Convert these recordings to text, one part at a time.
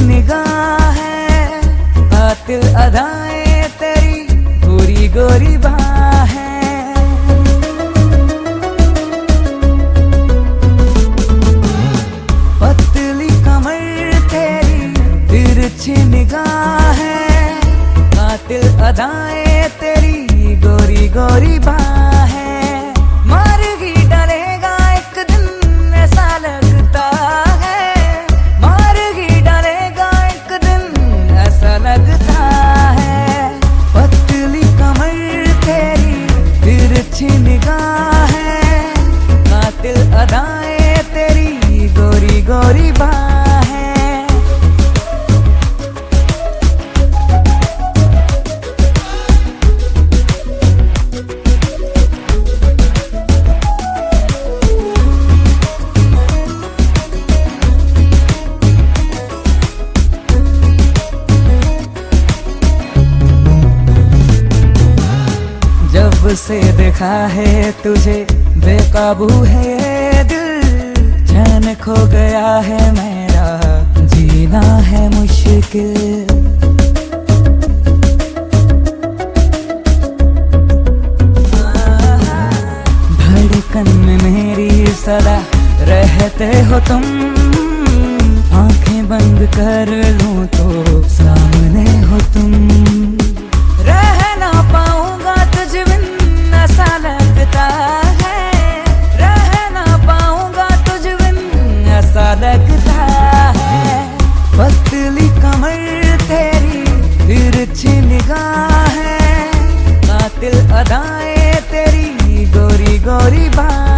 निगाह है, कातिल अदाएं तेरी गोरी गोरी बाहें। पतली कमर तेरी तिरछी निगाह है, कातिल अदाएं तेरी गोरी गोरी बाहें। मारगी डलेगा एक दिन ऐसा लगता है, लगता है। पतली कमर तेरी तिरछी निगाह है, कातिल अदाएं तेरी गोरी गोरी बाहें। जब से देखा है तुझे बेकाबू है ये दिल, चैन खो गया है मेरा, जीना है मुश्किल। धड़कन में मेरी सदा रहते हो तुम, आंखें बंद कर लूं तो सामने हो तुम। रह ना पाऊंगा तुझ बिन ऐसा लगता है, रह ना पाऊंगा तुझ बिन ऐसा लगता है। पतली कमर तेरी तिरछी निगाह है, कातिल अदाएं तेरी गोरी गोरी बाहें।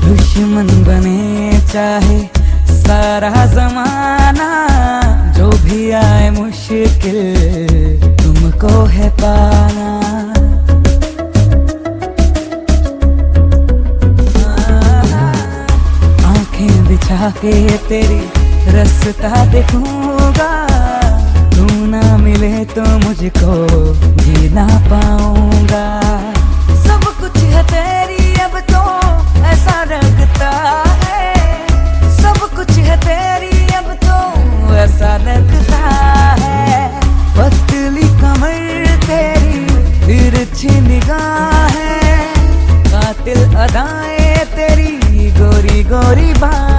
दुश्मन बने चाहे सारा जमाना, जो भी आए मुश्किल तुमको है पाना। आंखें बिछा के तेरी रास्ता देखूंगा, तू ना मिले तो मुझको जी ना पाऊंगा। सब कुछ है तेरी अब तो ऐसा लगता है, सब कुछ है तेरी अब तो ऐसा लगता है। पतली कमर तेरी तिरछी निगाह है, कातिल अदाएं तेरी गोरी गोरी बाहें।